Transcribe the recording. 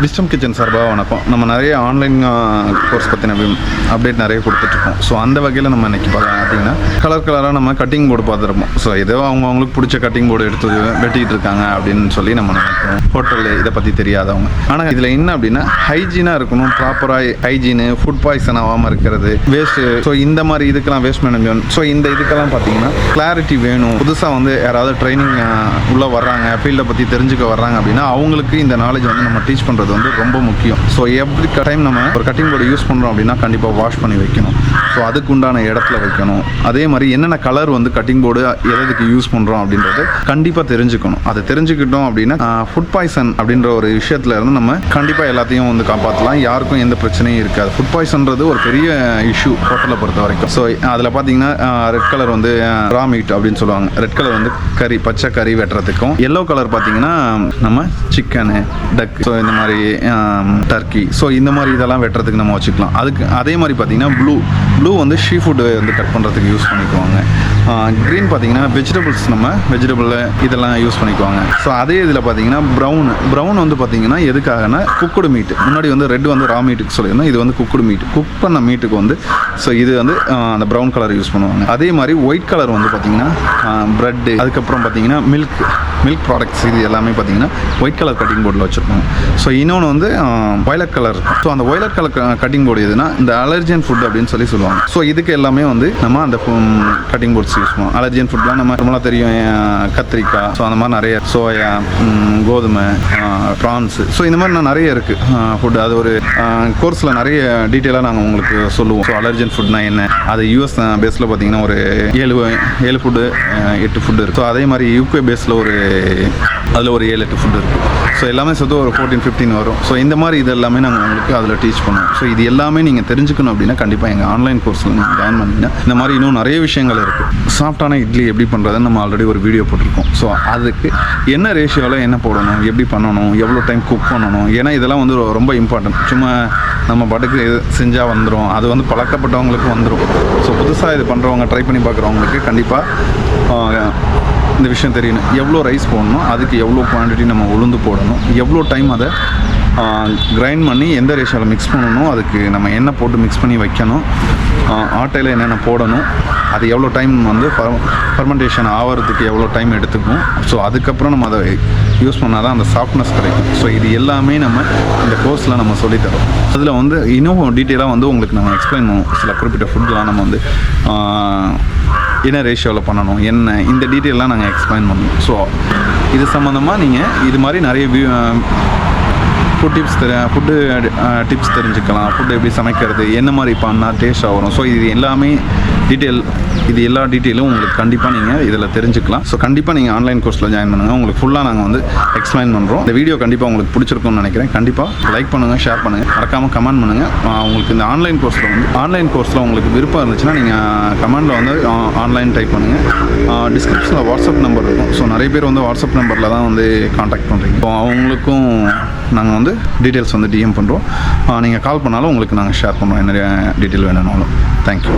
டிஸ்டம் kitchen சார்பாக வணக்கம். நம்ம நிறைய ஆன்லைன் கோர்ஸ் பற்றின அப்டேட் நிறைய கொடுத்துட்ருக்கோம். ஸோ அந்த வகையில் நம்ம இன்றைக்கி பார்த்தீங்கன்னா கலராக நம்ம கட்டிங் போர்டு பார்த்துருப்போம். ஸோ ஏதோ அவங்களுக்கு பிடிச்ச கட்டிங் போர்டு எடுத்து வெட்டிகிட்டு இருக்காங்க அப்படின்னு சொல்லி நம்ம நினைக்கிறோம். ஹோட்டலில் இதை பற்றி தெரியாதவங்க. ஆனால் இதில் என்ன அப்படின்னா ஹைஜீனாக இருக்கணும், ப்ராப்பராக ஹைஜீனு, ஃபுட் பாய்சன் ஆகாமல் இருக்கிறது, வேஸ்ட்டு. ஸோ இந்த மாதிரி இதுக்கெல்லாம் வேஸ்ட் மேனேஜ்மெண்ட். ஸோ இந்த இதுக்கெல்லாம் பார்த்தீங்கன்னா கிளாரிட்டி வேணும். புதுசாக வந்து யாராவது ட்ரைனிங் உள்ளே வர்றாங்க, ஃபீல்டை பற்றி தெரிஞ்சுக்க வர்றாங்க அப்படின்னா அவங்களுக்கு இந்த நாலேஜ் வந்து நம்ம டீச் பண்ணுறது வந்து ரொம்ப முக்கியம். ஸோ எவ்ரி டைம் நம்ம ஒரு கட்டிங் போர்டு யூஸ் பண்ணுறோம் அப்படின்னா கண்டிப்பாக வாஷ் பண்ணி வைக்கணும். ஸோ அதுக்கு உண்டான இடத்துல வைக்கணும். அதே மாதிரி என்னென்ன கலர் வந்து கட்டிங் போர்டு எதுக்கு யூஸ் பண்ணுறோம் அப்படின்றது கண்டிப்பாக தெரிஞ்சுக்கணும். அதை தெரிஞ்சுக்கிட்டோம் அப்படின்னா ஃபுட் பாய்சன் அப்படின்ற ஒரு விஷயத்துல இருந்து நம்ம கண்டிப்பாக எல்லாத்தையும் வந்து காப்பாற்றலாம். யாருக்கும் எந்த பிரச்சனையும் இருக்காது. ஃபுட் பாய்சன்றது ஒரு பெரிய இஷ்யூ ஹோட்டலை பொறுத்த வரைக்கும். ஸோ அதில் பார்த்தீங்கன்னா ரெட் கலர் வந்து ரா மீட் அப்படின்னு சொல்லுவாங்க. ரெட் கலர் வந்து கறி, பச்சை கறி வெட்டுறதுக்கும், எல்லோ கலர் பார்த்தீங்கன்னா நம்ம சிக்கனு, டக், ஸோ இந்த மாதிரி டர்க்கி, ஸோ இந்த மாதிரி இதெல்லாம் வெட்டுறதுக்கு நம்ம வச்சுக்கலாம். அதுக்கு அதே மாதிரி பார்த்தீங்கன்னா ப்ளூ வந்து ஷீ ஃபுட்டு வந்து கட் பண்ணுறதுக்கு யூஸ் பண்ணிக்குவாங்க. க்ரீன் பார்த்தீங்கன்னா வெஜிடபிள்ஸ், நம்ம வெஜிடபிள் இதெல்லாம் யூஸ் பண்ணிக்குவாங்க. ஸோ அதே இதில் பார்த்தீங்கன்னா ப்ரௌன் வந்து பார்த்தீங்கன்னா எதுக்காகனா குக்குடு மீட். முன்னாடி வந்து ரெட் வந்து ரா மீட்டுக்கு சொல்லியிருந்தோம். இது வந்து குக்குடு மீட், குக் பண்ண மீட்டுக்கு வந்து ஸோ இது வந்து அந்த ப்ரௌன் கலர் யூஸ் பண்ணுவாங்க. அதே மாதிரி ஒயிட் கலர் வந்து பார்த்தீங்கன்னா ப்ரெட்டு, அதுக்கப்புறம் பார்த்தீங்கன்னா மில்க் ப்ராடக்ட்ஸ், இது எல்லாமே பார்த்தீங்கன்னா ஒயிட் கலர் கட்டிங் போர்டில் வச்சுருப்பாங்க. ஸோ இன்னொன்று வந்து வயலட் கலர் இருக்கும். ஸோ அந்த வயலட் கலர் கட்டிங் போர்டு எதுனா இந்த அலர்ஜியன் ஃபுட் அப்படின்னு சொல்லுவாங்க. ஸோ இதுக்கு எல்லாமே வந்து நம்ம அந்த கட்டிங் போர்ட்ஸ் யூஸ் பண்ணுவோம். அலர்ஜியன் ஃபுட்லாம் நம்ம நம்மளாம் தெரியும், கத்திரிக்காய், ஸோ அந்த மாதிரி நிறைய சோயா, கோதுமை, ப்ரான்ஸ், ஸோ இந்த மாதிரி நிறைய இருக்குது ஃபுட். அது ஒரு கோர்ஸில் நிறைய டீட்டெயிலாக நாங்கள் உங்களுக்கு சொல்லுவோம். ஸோ அலர்ஜியன் ஃபுட்னா என்ன, அது யூஎஸ் பேஸில் பார்த்தீங்கன்னா ஒரு 7 ஃபுட்டு 8 ஃபுட்டு இருக்குது. ஸோ அதே மாதிரி யூகே பேஸில் அதில் ஒரு 7-8 ஃபுட் இருக்குது. ஸோ எல்லாமே சேர்த்து ஒரு 14-15 வரும். ஸோ இந்த மாதிரி இது எல்லாமே நாங்கள் உங்களுக்கு அதில் டீச் பண்ணுவோம். ஸோ இது எல்லாமே நீங்கள் தெரிஞ்சுக்கணும் அப்படின்னா கண்டிப்பாக எங்கள் ஆன்லைன் கோர்ஸில் நீங்கள் ஜாயின் பண்ணிங்கன்னா இந்த மாதிரி இன்னும் நிறைய விஷயங்கள் இருக்குது. சாஃப்டான இட்லி எப்படி பண்ணுறதுன்னு நம்ம ஆல்ரெடி ஒரு வீடியோ போட்டிருக்கோம். ஸோ அதுக்கு என்ன ரேஷியோவில் என்ன போடணும், எப்படி பண்ணணும், எவ்வளோ டைம் குக் பண்ணணும், ஏன்னா இதெல்லாம் வந்து ரொம்ப இம்பார்ட்டன்ட். சும்மா நம்ம பாட்டுக்கு செஞ்சால் வந்துடும், அது வந்து பழக்கப்பட்டவங்களுக்கு வந்துடும். ஸோ புதுசாக இது பண்ணுறவங்க, ட்ரை பண்ணி பார்க்குறவங்களுக்கு கண்டிப்பாக இந்த விஷயம் தெரியணும். எவ்வளோ ரைஸ் போடணும், அதுக்கு எவ்வளோ குவான்டிட்டி நம்ம உளுந்து போடணும், எவ்வளோ டைம் அதை கிரைண்ட் பண்ணி எந்த ரேஷியோவில் மிக்ஸ் பண்ணணும், அதுக்கு நம்ம எண்ணெய் போட்டு மிக்ஸ் பண்ணி வைக்கணும், ஆட்டையில் என்னென்ன போடணும், அது எவ்வளோ டைம் வந்து ஃபர்மெண்டேஷன் ஆகிறதுக்கு எவ்வளோ டைம் எடுத்துக்கும். ஸோ அதுக்கப்புறம் நம்ம அதை யூஸ் பண்ணால் தான் அந்த சாஃப்ட்னஸ் கிடைக்கும். ஸோ இது எல்லாமே நம்ம இந்த கோர்ஸில் நம்ம சொல்லித்தரோம். அதில் வந்து இன்னும் டீட்டெயிலாக வந்து உங்களுக்கு நம்ம எக்ஸ்பிளைன் பண்ணுவோம். சில குறிப்பிட்ட ஃபுட்லாம் நம்ம வந்து என்ன ரேஷியோவில் பண்ணணும், என்ன, இந்த டீட்டெயிலாம் நாங்கள் எக்ஸ்பிளைன் பண்ணுவோம். ஸோ இது சம்மந்தமாக நீங்கள் இது மாதிரி நிறைய ஃபுட்டு டிப்ஸ் தெரிஞ்சுக்கலாம். ஃபுட்டு எப்படி சமைக்கிறது, என்ன மாதிரி பண்ணால் டேஸ்ட்டாக வரும். ஸோ இது எல்லாமே எல்லா டீட்டெயிலும் உங்களுக்கு கண்டிப்பாக நீங்கள் இதில் தெரிஞ்சுக்கலாம். ஸோ கண்டிப்பாக நீங்கள் ஆன்லைன் கோர்ஸில் ஜாயின் பண்ணுங்கள். உங்களுக்கு ஃபுல்லாக நாங்கள் வந்து எக்ஸ்பிளைன் பண்ணுறோம். இந்த வீடியோ கண்டிப்பாக உங்களுக்கு பிடிச்சிருக்கும்னு நினைக்கிறேன். கண்டிப்பாக லைக் பண்ணுங்கள், ஷேர் பண்ணுங்கள், மறக்காமல் கமெண்ட் பண்ணுங்கள். உங்களுக்கு இந்த ஆன்லைன் கோர்ஸில் உங்களுக்கு விருப்பம் இருந்துச்சுன்னா நீங்கள் கமெண்டில் வந்து ஆன்லைன் டைப் பண்ணுங்கள். டிஸ்கிரிப்ஷனில் வாட்ஸ்அப் நம்பர் இருக்கும். ஸோ நிறைய பேர் வந்து வாட்ஸ்அப் நம்பரில் தான் வந்து காண்டாக்ட் பண்ணுறீங்க. ஸோ அவங்களுக்கும் நாங்கள் வந்து டீட்டெயில்ஸ் வந்து டிஎம் பண்ணுறோம். நீங்கள் கால் பண்ணாலும் உங்களுக்கு நாங்கள் ஷேர் பண்ணுறோம், என்ன டீட்டெயில் வேணும்னாலும். தேங்க்யூ.